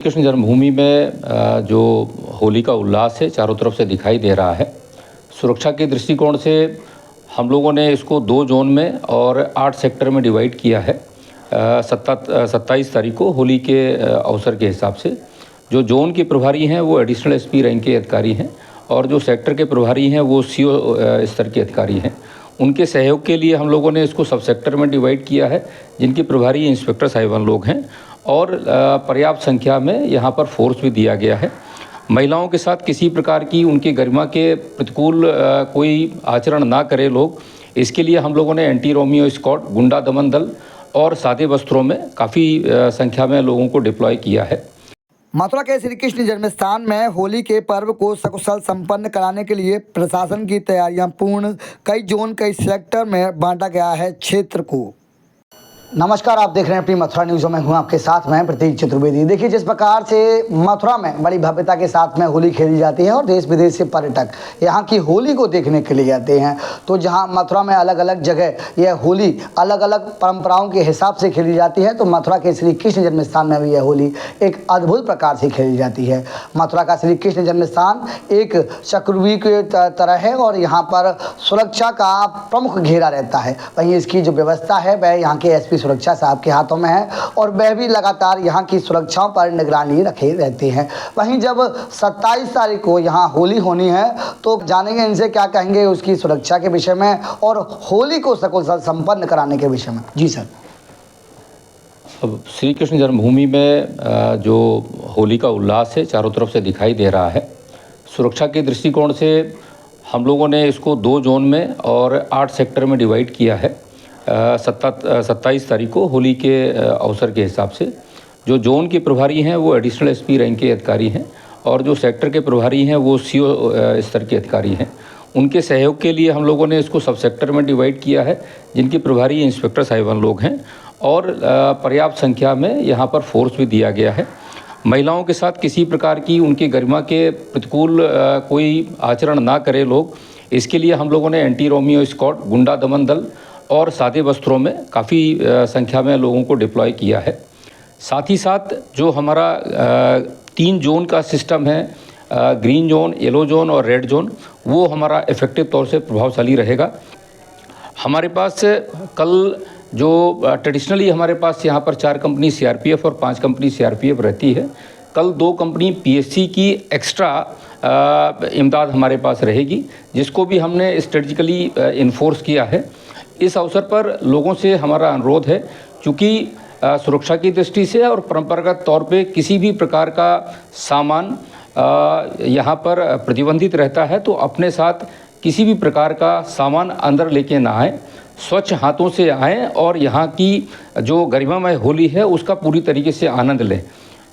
कृष्ण जन्मभूमि में जो होली का उल्लास है चारों तरफ से दिखाई दे रहा है। सुरक्षा के दृष्टिकोण से हम लोगों ने इसको 2 जोन में और 8 सेक्टर में डिवाइड किया है। 27 तारीख को होली के अवसर के हिसाब से जो जोन के प्रभारी हैं वो एडिशनल एसपी रैंक के अधिकारी हैं और जो सेक्टर के प्रभारी हैं वो सीओ स्तर के अधिकारी हैं। उनके सहयोग के लिए हम लोगों ने इसको सब सेक्टर में डिवाइड किया है, जिनके प्रभारी इंस्पेक्टर साहिबान लोग हैं और पर्याप्त संख्या में यहाँ पर फोर्स भी दिया गया है। महिलाओं के साथ किसी प्रकार की उनकी गरिमा के प्रतिकूल कोई आचरण ना करे लोग, इसके लिए हम लोगों ने एंटी रोमियो स्क्वाड, गुंडा दमन दल और सादे वस्त्रों में काफ़ी संख्या में लोगों को डिप्लॉय किया है। मथुरा के श्री कृष्ण जन्मस्थान में होली के पर्व को सकुशल संपन्न कराने के लिए प्रशासन की तैयारियां पूर्ण। कई जोन, कई सेक्टर में बांटा गया है क्षेत्र को। नमस्कार, आप देख रहे हैं अपनी मथुरा न्यूज़ में हूं आपके साथ मैं प्रतीक चतुर्वेदी। देखिए, जिस प्रकार से मथुरा में बड़ी भव्यता के साथ में होली खेली जाती है और देश विदेश से पर्यटक यहाँ की होली को देखने के लिए आते हैं, तो जहाँ मथुरा में अलग अलग जगह यह होली अलग अलग परंपराओं के हिसाब से खेली जाती है, तो मथुरा के श्री कृष्ण जन्मस्थान में भी यह होली एक अद्भुत प्रकार से खेली जाती है। मथुरा का श्री कृष्ण जन्मस्थान एक चक्रव्यूह की तरह है और यहाँ पर सुरक्षा का प्रमुख घेरा रहता है। वहीं इसकी जो व्यवस्था है वह यहाँ के एसपी सुरक्षा साहब के हाथों में है और वह भी लगातार यहाँ की सुरक्षाओं पर निगरानी रखे रहते हैं। वहीं जब 27 तारीख को यहाँ होली होनी है तो जानेंगे इनसे क्या कहेंगे उसकी सुरक्षा के विषय में और होली को सकुशल संपन्न कराने के विषय में। जी सर। अब श्री कृष्ण जन्मभूमि में जो होली का उल्लास है चारों तरफ से दिखाई दे रहा है। सुरक्षा के दृष्टिकोण से हम लोगों ने इसको 2 जोन में और 8 सेक्टर में डिवाइड किया है। 27 तारीख को होली के अवसर के हिसाब से जो जोन के प्रभारी हैं वो एडिशनल एसपी रैंक के अधिकारी हैं और जो सेक्टर के प्रभारी हैं वो सीओ स्तर के अधिकारी हैं। उनके सहयोग के लिए हम लोगों ने इसको सब सेक्टर में डिवाइड किया है, जिनके प्रभारी इंस्पेक्टर साहिबान लोग हैं और पर्याप्त संख्या में यहाँ पर फोर्स भी दिया गया है। महिलाओं के साथ किसी प्रकार की उनकी गरिमा के प्रतिकूल कोई आचरण ना करे लोग, इसके लिए हम लोगों ने एंटी रोमियो स्क्वाड, गुंडा दमन दल और सादे वस्त्रों में काफ़ी संख्या में लोगों को डिप्लॉय किया है। साथ ही साथ जो हमारा 3 जोन का सिस्टम है, ग्रीन जोन, येलो जोन और रेड जोन, वो हमारा इफ़ेक्टिव तौर से प्रभावशाली रहेगा। हमारे पास कल जो ट्रेडिशनली हमारे पास यहाँ पर 4 कंपनी सीआरपीएफ और 5 कंपनी सीआरपीएफ रहती है, कल 2 कंपनी पीएससी की एक्स्ट्रा इमदाद हमारे पास रहेगी, जिसको भी हमने स्ट्रेटजिकली इन्फोर्स किया है। इस अवसर पर लोगों से हमारा अनुरोध है, क्योंकि सुरक्षा की दृष्टि से और परंपरागत तौर पे किसी भी प्रकार का सामान यहाँ पर प्रतिबंधित रहता है, तो अपने साथ किसी भी प्रकार का सामान अंदर लेके ना आएँ, स्वच्छ हाथों से आएँ और यहाँ की जो गरिमामय होली है उसका पूरी तरीके से आनंद लें।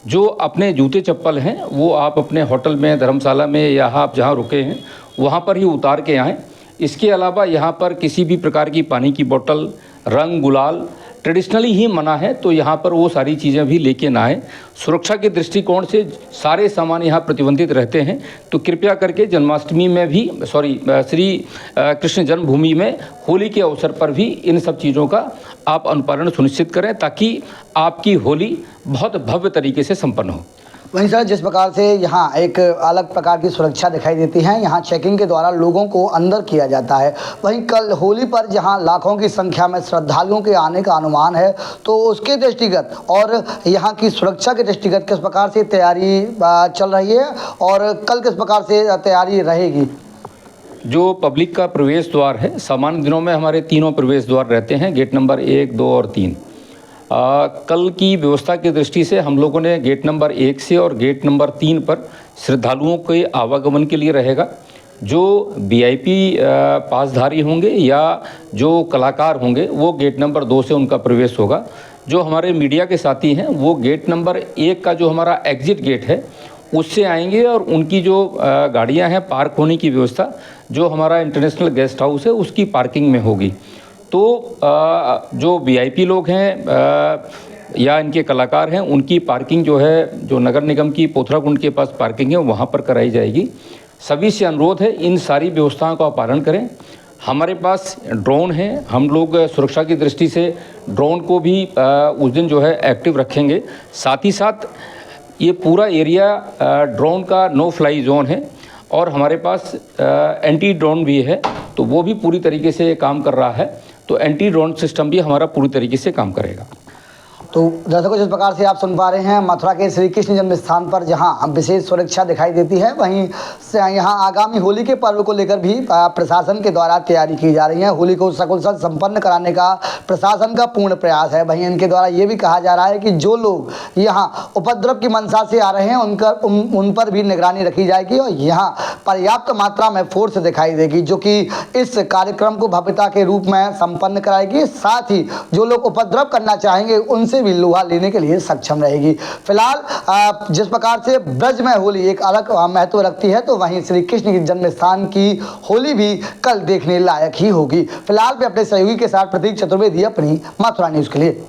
जो अपने जूते चप्पल हैं वो आप अपने होटल में, धर्मशाला में या आप जहाँ रुके हैं वहाँ पर ही उतार के आएँ। इसके अलावा यहाँ पर किसी भी प्रकार की पानी की बोतल, रंग गुलाल ट्रेडिशनली ही मना है, तो यहाँ पर वो सारी चीज़ें भी लेके ना आएँ। सुरक्षा के दृष्टिकोण से सारे सामान यहाँ प्रतिबंधित रहते हैं, तो कृपया करके जन्माष्टमी में भी श्री कृष्ण जन्मभूमि में होली के अवसर पर भी इन सब चीज़ों का आप अनुपालन सुनिश्चित करें, ताकि आपकी होली बहुत भव्य तरीके से संपन्न हो। वहीं सर, जिस प्रकार से यहाँ एक अलग प्रकार की सुरक्षा दिखाई देती है, यहाँ चेकिंग के द्वारा लोगों को अंदर किया जाता है। वहीं कल होली पर जहाँ लाखों की संख्या में श्रद्धालुओं के आने का अनुमान है, तो उसके दृष्टिगत और यहाँ की सुरक्षा के दृष्टिगत किस प्रकार से तैयारी चल रही है और कल किस प्रकार से तैयारी रहेगी? जो पब्लिक का प्रवेश द्वार है, सामान्य दिनों में हमारे 3 प्रवेश द्वार रहते हैं, गेट नंबर 1, 2 और 3। कल की व्यवस्था की दृष्टि से हम लोगों ने गेट नंबर 1 से और गेट नंबर 3 पर श्रद्धालुओं के आवागमन के लिए रहेगा। जो वीआईपी पासधारी होंगे या जो कलाकार होंगे वो गेट नंबर 2 से उनका प्रवेश होगा। जो हमारे मीडिया के साथी हैं वो गेट नंबर 1 का जो हमारा एग्ज़िट गेट है उससे आएंगे और उनकी जो गाड़ियां हैं पार्क होने की व्यवस्था जो हमारा इंटरनेशनल गेस्ट हाउस है उसकी पार्किंग में होगी। तो जो वीआईपी लोग हैं या इनके कलाकार हैं उनकी पार्किंग जो है, जो नगर निगम की पोथराकुंड के पास पार्किंग है वहाँ पर कराई जाएगी। सभी से अनुरोध है इन सारी व्यवस्थाओं का पालन करें। हमारे पास ड्रोन है, हम लोग सुरक्षा की दृष्टि से ड्रोन को भी उस दिन जो है एक्टिव रखेंगे। साथ ही साथ ये पूरा एरिया ड्रोन का नो फ्लाई जोन है और हमारे पास एंटी ड्रोन भी है, तो वो भी पूरी तरीके से काम कर रहा है। तो एंटी ड्रोन सिस्टम भी हमारा पूरी तरीके से काम करेगा। तो दर्शकों, जिस प्रकार से आप सुन पा रहे हैं, मथुरा के श्री कृष्ण जन्म स्थान पर जहां विशेष सुरक्षा दिखाई देती है, वहीं से यहां आगामी होली के पर्व को लेकर भी प्रशासन के द्वारा तैयारी की जा रही है। होली को सकुशल संपन्न कराने का प्रशासन का पूर्ण प्रयास है। वहीं इनके द्वारा ये भी कहा जा रहा है कि जो लोग यहां उपद्रव की मंशा से आ रहे हैं उन पर भी निगरानी रखी जाएगी और यहाँ पर्याप्त मात्रा में फोर्स दिखाई देगी, जो कि इस कार्यक्रम को भव्यता के रूप में संपन्न कराएगी। साथ ही जो लोग उपद्रव करना चाहेंगे उनसे भी लोहा लेने के लिए सक्षम रहेगी। फिलहाल जिस प्रकार से ब्रज में होली एक अलग महत्व रखती है, तो वहीं श्री कृष्ण के जन्म स्थान की होली भी कल देखने लायक ही होगी। फिलहाल मैं अपने सहयोगी के साथ प्रतीक चतुर्वेदी, अपनी मथुरा न्यूज़ के लिए।